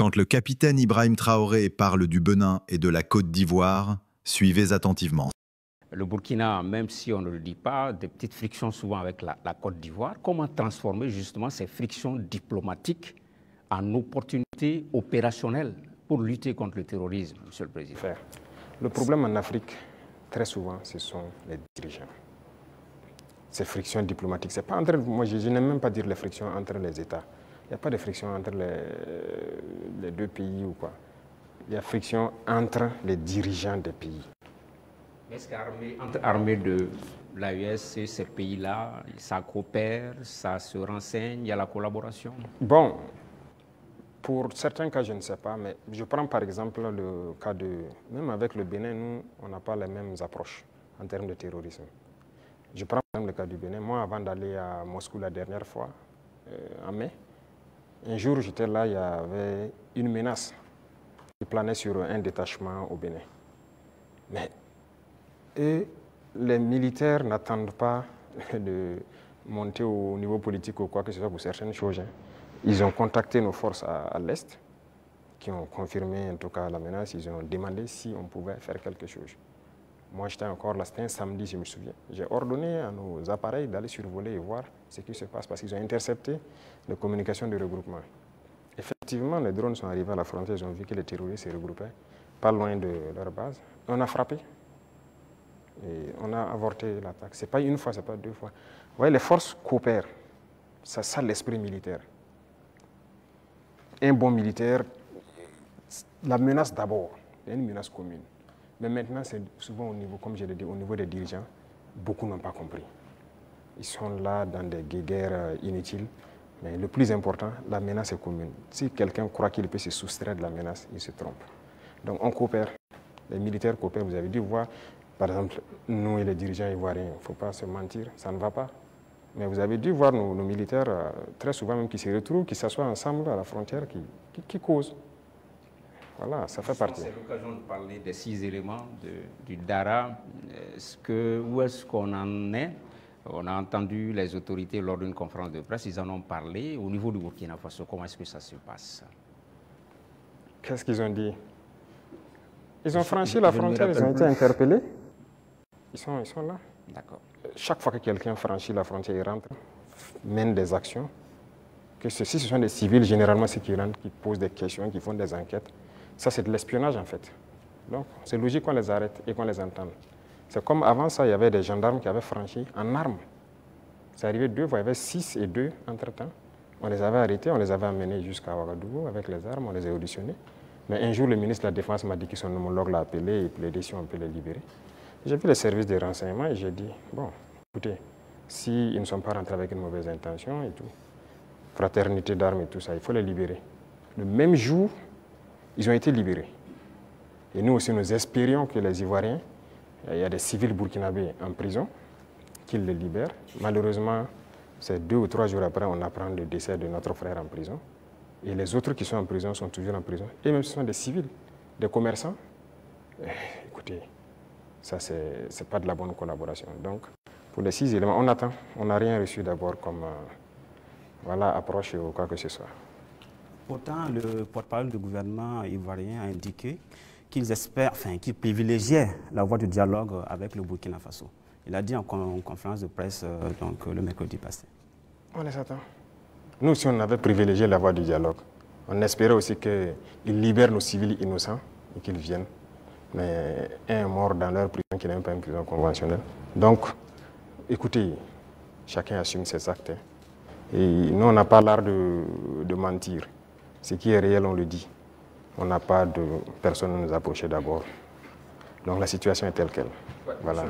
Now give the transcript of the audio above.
Quand le capitaine Ibrahim Traoré parle du Bénin et de la Côte d'Ivoire, suivez attentivement. Le Burkina, même si on ne le dit pas, des petites frictions souvent avec la Côte d'Ivoire. Comment transformer justement ces frictions diplomatiques en opportunités opérationnelles pour lutter contre le terrorisme, Monsieur le Président? Le problème en Afrique, très souvent, ce sont les dirigeants. Ces frictions diplomatiques, c'est pas entre, moi je n'aime même pas dire les frictions entre les États. Il n'y a pas de friction entre les deux pays ou quoi. Il y a friction entre les dirigeants des pays. Est-ce qu'entre armées de l'AES et ces pays-là, ça coopère, ça se renseigne, il y a la collaboration? Bon, pour certains cas, je ne sais pas, mais je prends par exemple le cas de... Même avec le Bénin, nous, on n'a pas les mêmes approches en termes de terrorisme. Je prends par exemple le cas du Bénin. Moi, avant d'aller à Moscou la dernière fois, en mai, un jour, j'étais là, il y avait une menace qui planait sur un détachement au Bénin. Mais et les militaires n'attendent pas de monter au niveau politique ou quoi que ce soit pour certaines choses. Hein. Ils ont contacté nos forces à l'Est, qui ont confirmé en tout cas la menace. Ils ont demandé si on pouvait faire quelque chose. Moi, j'étais encore là, c'était un samedi, je me souviens. J'ai ordonné à nos appareils d'aller survoler et voir ce qui se passe, parce qu'ils ont intercepté les communications de regroupement. Effectivement, les drones sont arrivés à la frontière, ils ont vu que les terroristes se regroupaient pas loin de leur base. On a frappé. Et on a avorté l'attaque. Ce n'est pas une fois, ce n'est pas deux fois. Vous voyez, les forces coopèrent. C'est ça l'esprit militaire. Un bon militaire, la menace d'abord, il y a une menace commune. Mais maintenant, c'est souvent au niveau, comme je l'ai dit, au niveau des dirigeants, beaucoup n'ont pas compris. Ils sont là dans des guerres inutiles. Mais le plus important, la menace est commune. Si quelqu'un croit qu'il peut se soustraire de la menace, il se trompe. Donc on coopère. Les militaires coopèrent. Vous avez dû voir, par exemple, nous et les dirigeants ivoiriens, il ne faut pas se mentir, ça ne va pas. Mais vous avez dû voir nos militaires, très souvent même, qui se retrouvent, qui s'assoient ensemble à la frontière, qui causent. Voilà, ça fait partie. C'est l'occasion de parler des 6 éléments du DARA. Où est-ce qu'on en est? On a entendu les autorités lors d'une conférence de presse, ils en ont parlé. Au niveau du Burkina Faso, comment est-ce que ça se passe? Qu'est-ce qu'ils ont dit? Ils ont franchi la frontière, ils ont été interpellés. Ils sont là. D'accord. Chaque fois que quelqu'un franchit la frontière, il rentre, mène des actions. Si ce sont des civils, généralement, ceux qui rentrent, qui posent des questions, qui font des enquêtes, ça c'est de l'espionnage en fait. Donc c'est logique qu'on les arrête et qu'on les entende. C'est comme avant ça, il y avait des gendarmes qui avaient franchi en armes. C'est arrivé 2 fois, il y avait 6 et 2 entre-temps. On les avait arrêtés, on les avait amenés jusqu'à Ouagadougou avec les armes, on les a auditionnés. Mais un jour, le ministre de la Défense m'a dit que son homologue l'a appelé et plaidé si on peut les libérer. J'ai vu les services de renseignement et j'ai dit, bon, écoutez, s'ils ne sont pas rentrés avec une mauvaise intention et tout, fraternité d'armes et tout ça, il faut les libérer. Le même jour, ils ont été libérés. Et nous aussi, nous espérions que les Ivoiriens, il y a des civils burkinabés en prison, qu'ils les libèrent. Malheureusement, c'est 2 ou 3 jours après, on apprend le décès de notre frère en prison. Et les autres qui sont en prison sont toujours en prison. Et même ce sont des civils, des commerçants. Écoutez, ça, c'est pas de la bonne collaboration. Donc, pour les 6 éléments, on attend. On n'a rien reçu d'abord comme approche ou quoi que ce soit. Pourtant, le porte-parole du gouvernement ivoirien a indiqué qu'ils espèrent, qu'ils privilégiaient la voie du dialogue avec le Burkina Faso. Il a dit en conférence de presse le mercredi passé. On les attend. Nous, si on avait privilégié la voie du dialogue, on espérait aussi qu'ils libèrent nos civils innocents et qu'ils viennent. Mais un est mort dans leur prison qui n'est même pas une prison conventionnelle. Donc, écoutez, chacun assume ses actes. Et nous, on n'a pas l'art de mentir. Ce qui est réel, on le dit. On n'a pas de personne à nous approcher d'abord. Donc la situation est telle qu'elle. Ouais, voilà.